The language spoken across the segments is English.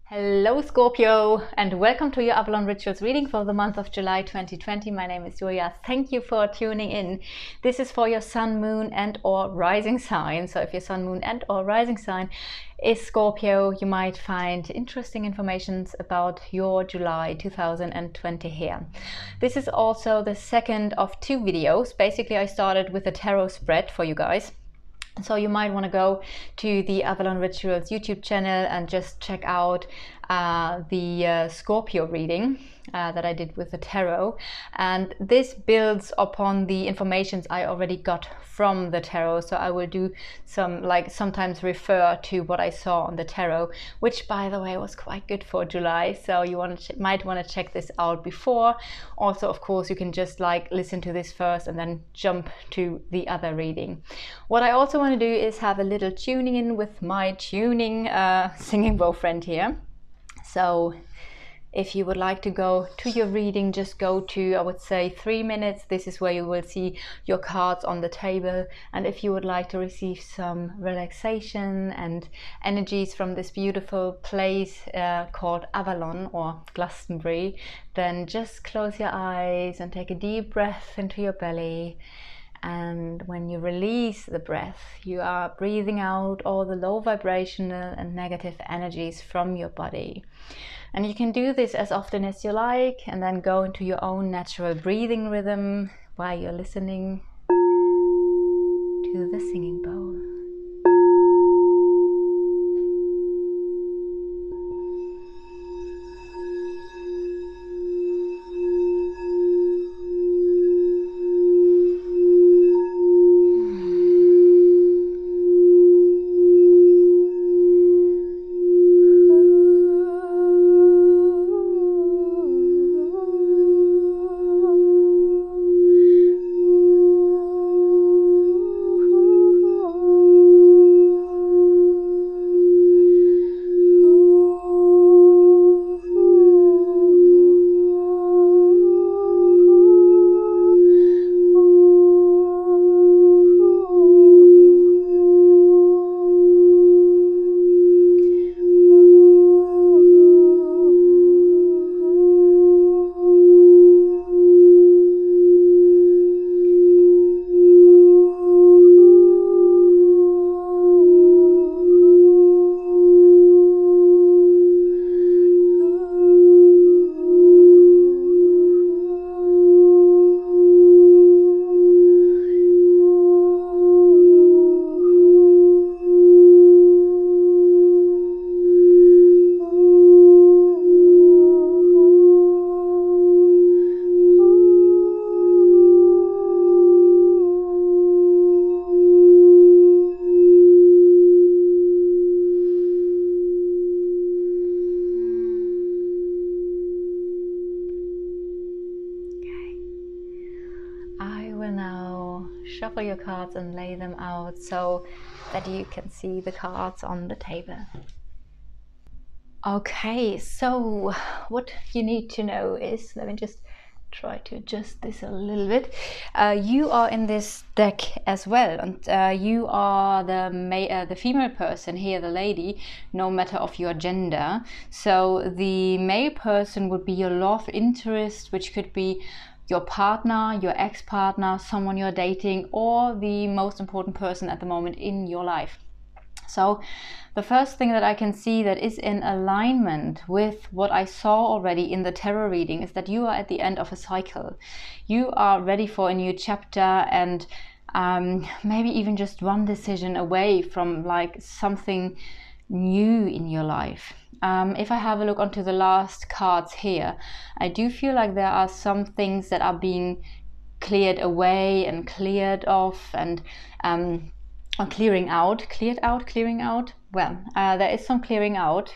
Hello Scorpio, and welcome to your Avalon Rituals reading for the month of July 2020. My name is Julia. Thank you for tuning in. This is for your sun, moon and or rising sign. So if your sun, moon and or rising sign is Scorpio, you might find interesting information about your July 2020 here. This is also the second of two videos. Basically, I started with a tarot spread for you guys. So you might want to go to the Avalon Rituals YouTube channel and just check out the Scorpio reading that I did with the tarot, and this builds upon the information I already got from the tarot. So I will do sometimes refer to what I saw on the tarot, which by the way was quite good for July, so you might want to check this out before. Also, of course, you can just listen to this first and then jump to the other reading. What I also want to do is have a little tuning in with my tuning singing bowl friend here. So if you would like to go to your reading, just go to, I would say, 3 minutes. This is where you will see your cards on the table. And if you would like to receive some relaxation and energies from this beautiful place called Avalon or Glastonbury, then just close your eyes and take a deep breath into your belly. And when you release the breath, you are breathing out all the low vibrational and negative energies from your body. And you can do this as often as you like, and then go into your own natural breathing rhythm while you're listening to the singing bowl. Shuffle your cards and lay them out so that you can see the cards on the table. Okay, so what you need to know is, let me just try to adjust this a little bit. You are in this deck as well, and you are the female person here, the lady, no matter of your gender. So the male person would be your love interest, which could be your partner, your ex-partner, someone you're dating, or the most important person at the moment in your life. So the first thing that I can see that is in alignment with what I saw already in the tarot reading is that you are at the end of a cycle. You are ready for a new chapter, and maybe even just one decision away from something new in your life. If I have a look onto the last cards here, I do feel like there are some things that are being cleared away and cleared off, and clearing out. Well, there is some clearing out,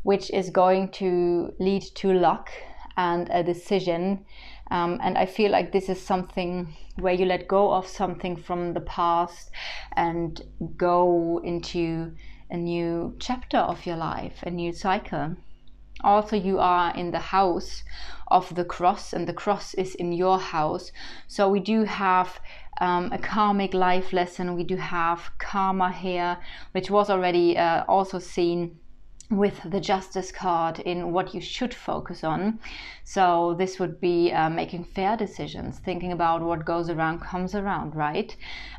which is going to lead to luck and a decision. And I feel like this is something where you let go of something from the past and go into a new chapter of your life, a new cycle. Also, you are in the house of the cross, and the cross is in your house. So we do have a karmic life lesson. We do have karma here, which was already also seen with the Justice card in what you should focus on. So this would be making fair decisions, thinking about what goes around comes around, right?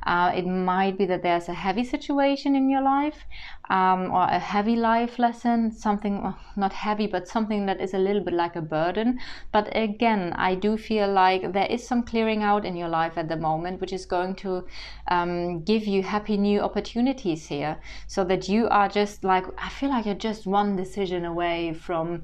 It might be that there's a heavy situation in your life, or a heavy life lesson, something, well, not heavy, but something that is a little bit like a burden. But again, I do feel like there is some clearing out in your life at the moment, which is going to give you happy new opportunities here, so that you are just like, I feel like you're just one decision away from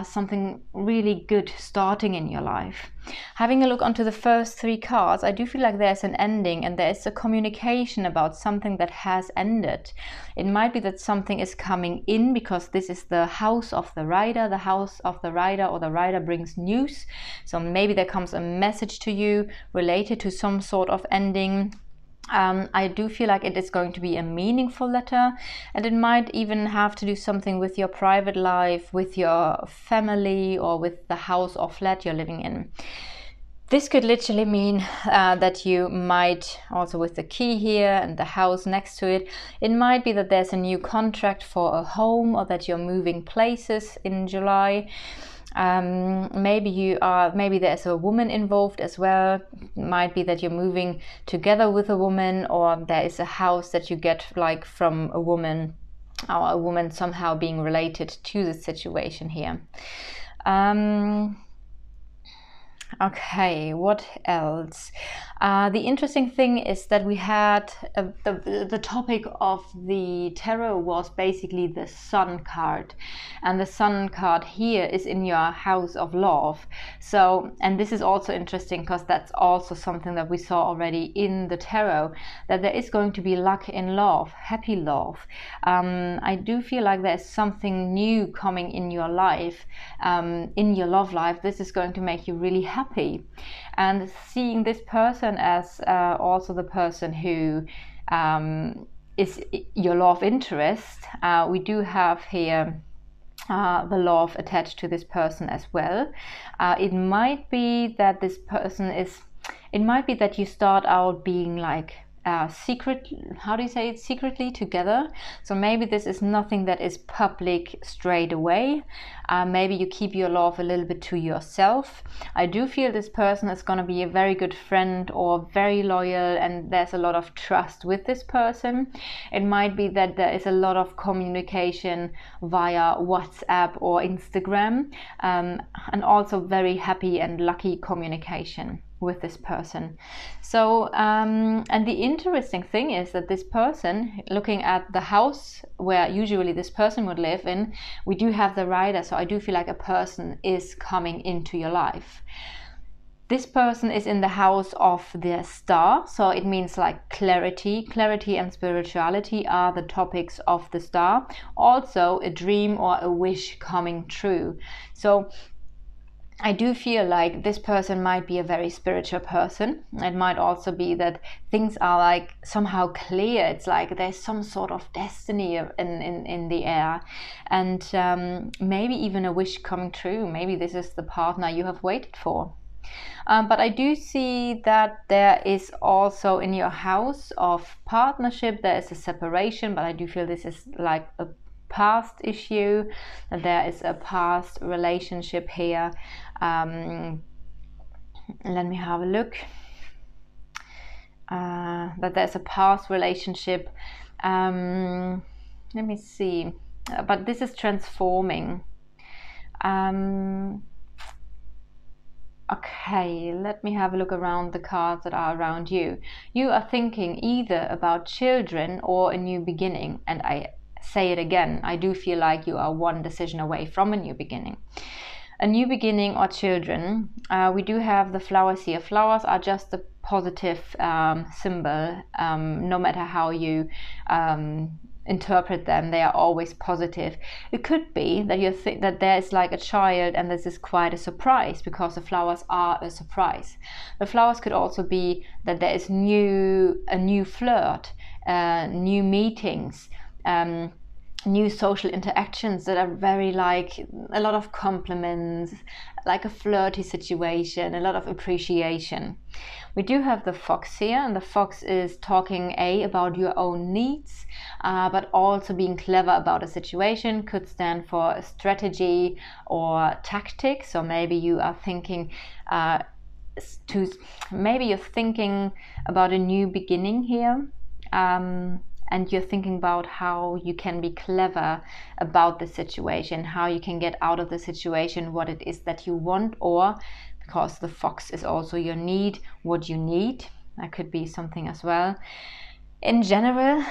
something really good starting in your life. Having a look onto the first 3 cards, I do feel like there's an ending and there's a communication about something that has ended. It might be that something is coming in, because this is the house of the rider. The house of the rider, or the rider, brings news. So maybe there comes a message to you related to some sort of ending. I do feel like it is going to be a meaningful letter, and it might even have to do something with your private life, with your family, or with the house or flat you're living in. This could literally mean that you might, also with the key here and the house next to it, it might be that there's a new contract for a home, or that you're moving places in July. Maybe there's a woman involved as well. Might be that you're moving together with a woman, or there is a house that you get like from a woman, or a woman somehow being related to the situation here. Okay, what else? The interesting thing is that we had the topic of the tarot was basically the Sun card, and the Sun card here is in your house of love. So, and this is also interesting because that's also something that we saw already in the tarot, that there is going to be luck in love, happy love. I do feel like there's something new coming in your life, in your love life. This is going to make you really happy. And seeing this person as also the person who is your love interest, we do have here the love attached to this person as well. It might be that this person is, it might be that you start out being like secretly together. So maybe this is nothing that is public straight away. Maybe you keep your love a little bit to yourself. I do feel this person is going to be a very good friend or very loyal, and there's a lot of trust with this person. It might be that there is a lot of communication via WhatsApp or Instagram, and also very happy and lucky communication with this person. So and the interesting thing is that this person, looking at the house where usually this person would live in, we do have the rider. So I do feel like a person is coming into your life. This person is in the house of the star, so it means like clarity and spirituality are the topics of the star. Also a dream or a wish coming true. So I do feel like this person might be a very spiritual person. It might also be that things are like somehow clear. It's like there's some sort of destiny in the air, and maybe even a wish coming true. Maybe this is the partner you have waited for. But I do see that there is also in your house of partnership, there is a separation, but I do feel this is like a past issue, that there is a past relationship here. Let me have a look. That there's a past relationship. Let me see. But this is transforming. Okay, let me have a look around the cards that are around you. You are thinking either about children or a new beginning, and I say it again, I do feel like you are one decision away from a new beginning. A new beginning or children. We do have the flowers here. Flowers are just a positive symbol. No matter how you interpret them, they are always positive. It could be that you think that there is like a child and this is quite a surprise, because the flowers are a surprise. The flowers could also be that there is a new flirt, new meetings. new social interactions that are very like a lot of compliments, like a flirty situation, a lot of appreciation. We do have the fox here, and the fox is talking about your own needs, but also being clever about a situation. Could stand for a strategy or tactics. So maybe you are thinking maybe you're thinking about a new beginning here, and you're thinking about how you can be clever about the situation, how you can get out of the situation what it is that you want, or because the fox is also your need, what you need. That could be something as well. In general,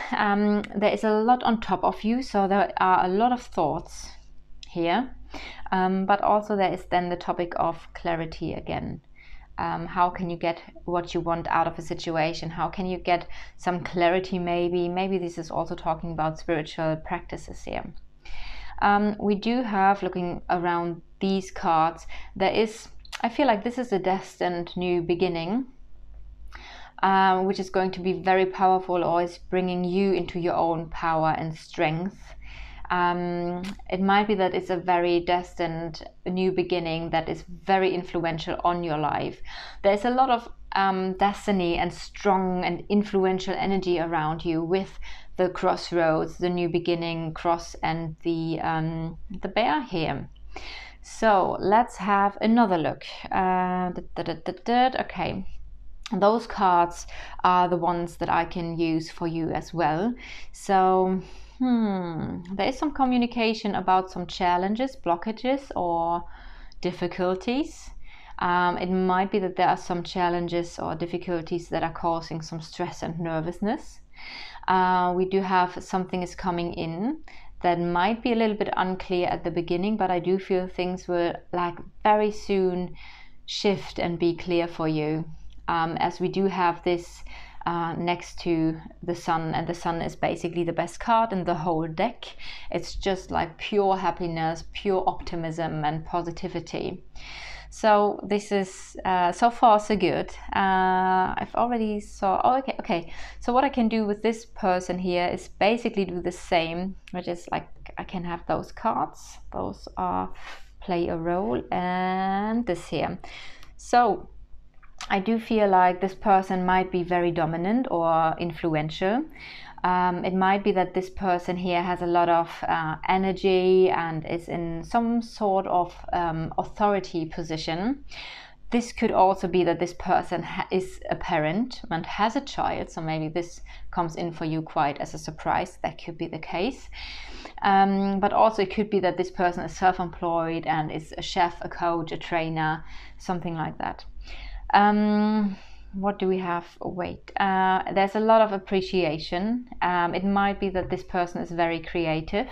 there is a lot on top of you, so there are a lot of thoughts here, but also there is then the topic of clarity again. How can you get what you want out of a situation? How can you get some clarity? Maybe this is also talking about spiritual practices here. We do have, looking around these cards, I feel like this is a destined new beginning, which is going to be very powerful, or is bringing you into your own power and strength. It might be that it's a very destined new beginning that is very influential on your life. There's a lot of destiny and strong and influential energy around you with the crossroads, the new beginning cross, and the bear here. So let's have another look. Okay. Those cards are the ones that I can use for you as well. So there is some communication about some challenges, blockages, or difficulties. It might be that there are some challenges or difficulties that are causing some stress and nervousness. We do have something is coming in that might be a little bit unclear at the beginning, but I do feel things will like very soon shift and be clear for you, as we do have this next to the sun, and the sun is basically the best card in the whole deck. It's just like pure happiness, pure optimism and positivity. So this is so far so good. I've already okay. So what I can do with this person here is basically do the same, which is like I can have those cards. Those play a role, and this here. So I do feel like this person might be very dominant or influential. It might be that this person here has a lot of energy and is in some sort of authority position. This could also be that this person is a parent and has a child, so maybe this comes in for you quite as a surprise. That could be the case. But also it could be that this person is self-employed and is a chef, a coach, a trainer, something like that. What do we have? There's a lot of appreciation. It might be that this person is very creative,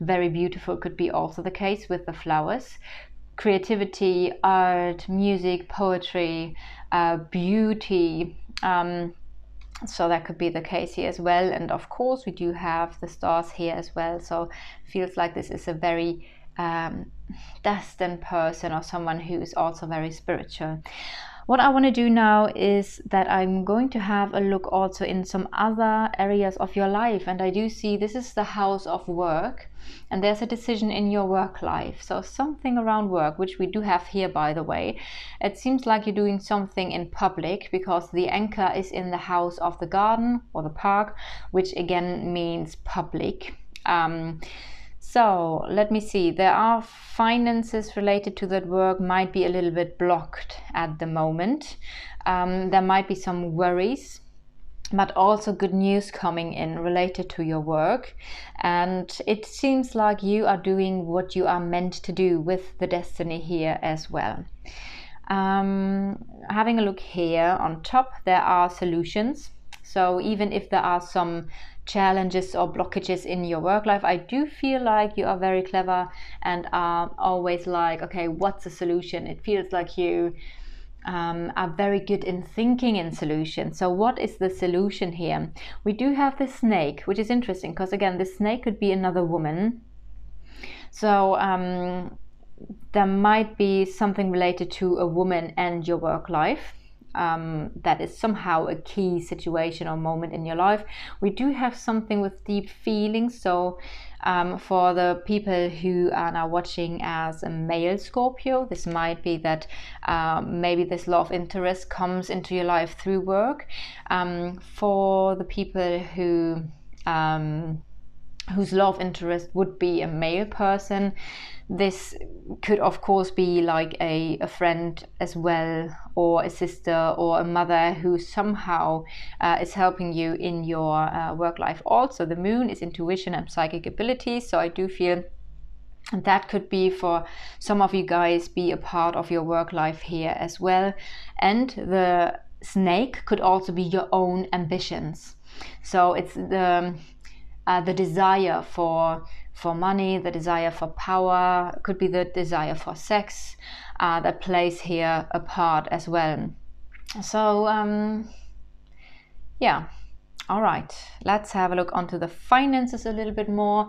very beautiful, could be also the case with the flowers. Creativity, art, music, poetry, beauty. So that could be the case here as well. And of course we do have the stars here as well. So it feels like this is a very destined person, or someone who is also very spiritual. What I want to do now is that I'm going to have a look also in some other areas of your life, and I do see this is the house of work, and there's a decision in your work life. So something around work, which we do have here, by the way. It seems like you're doing something in public, because the anchor is in the house of the garden or the park, which again means public. So let me see, there are finances related to that work, might be a little bit blocked at the moment. There might be some worries, but also good news coming in related to your work. And it seems like you are doing what you are meant to do with the destiny here as well. Having a look here on top, there are solutions. So even if there are some challenges or blockages in your work life, I do feel like you are very clever and are always like, okay, what's the solution? It feels like you are very good in thinking in solutions. So what is the solution here? We do have the snake, which is interesting because again, the snake could be another woman. So there might be something related to a woman and your work life. that is somehow a key situation or moment in your life. We do have something with deep feelings. So for the people who are now watching as a male Scorpio, this might be that maybe this love interest comes into your life through work. For the people who whose love interest would be a male person, this could of course be like a friend as well, or a sister or a mother who somehow is helping you in your work life. Also, the moon is intuition and psychic abilities, so I do feel that could be for some of you guys be a part of your work life here as well. And the snake could also be your own ambitions. So it's the desire for money, the desire for power, could be the desire for sex that plays here a part as well. So yeah, all right, let's have a look onto the finances a little bit more.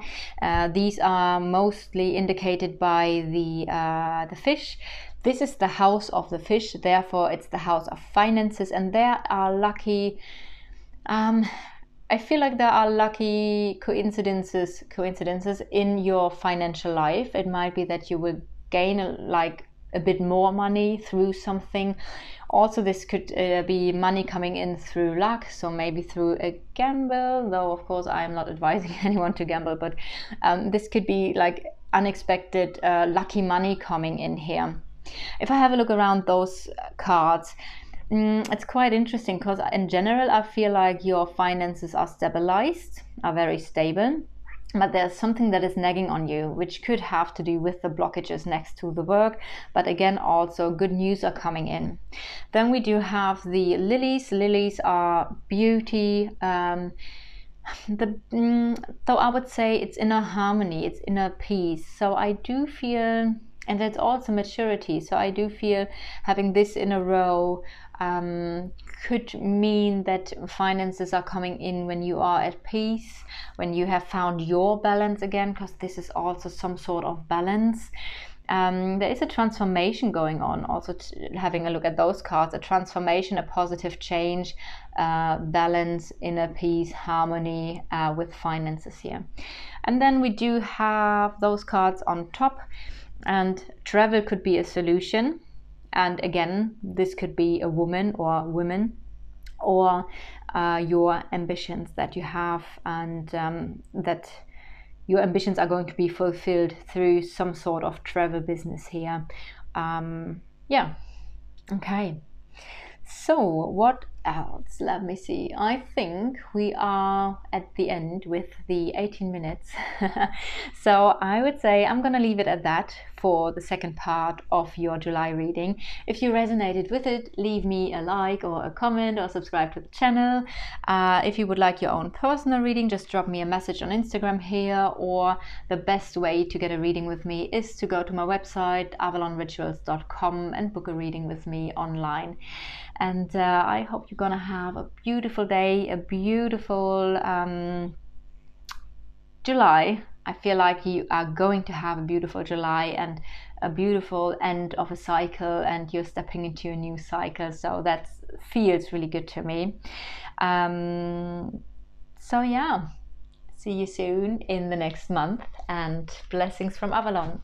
These are mostly indicated by the fish. This is the house of the fish, therefore it's the house of finances, and there are lucky I feel like there are lucky coincidences in your financial life. It might be that you will gain a bit more money through something. Also, this could be money coming in through luck, so maybe through a gamble, though of course I am not advising anyone to gamble, but this could be like unexpected lucky money coming in here. If I have a look around those cards, it's quite interesting because in general I feel like your finances are stabilized, are very stable, but there's something that is nagging on you, which could have to do with the blockages next to the work. But again, also good news are coming in. Then we do have the lilies. Lilies are beauty. Though I would say it's inner harmony, it's inner peace. So I do feel, and it's also maturity. So I do feel having this in a row could mean that finances are coming in when you are at peace, when you have found your balance again, because this is also some sort of balance. There is a transformation going on. Also having a look at those cards, a transformation, a positive change, balance, inner peace, harmony with finances here. And then we do have those cards on top, and travel could be a solution. And again, this could be a woman or women, or your ambitions that you have, and that your ambitions are going to be fulfilled through some sort of travel business here. Yeah, okay. So what else? Let me see. I think we are at the end with the 18 minutes. So I would say I'm gonna leave it at that for the second part of your July reading. If you resonated with it, leave me a like or a comment or subscribe to the channel. If you would like your own personal reading, just drop me a message on Instagram here, or the best way to get a reading with me is to go to my website avalonrituals.com and book a reading with me online. And I hope you're gonna have a beautiful day, a beautiful July. I feel like you are going to have a beautiful July and a beautiful end of a cycle, and you're stepping into a new cycle. So that feels really good to me. So yeah, see you soon in the next month, and blessings from Avalon.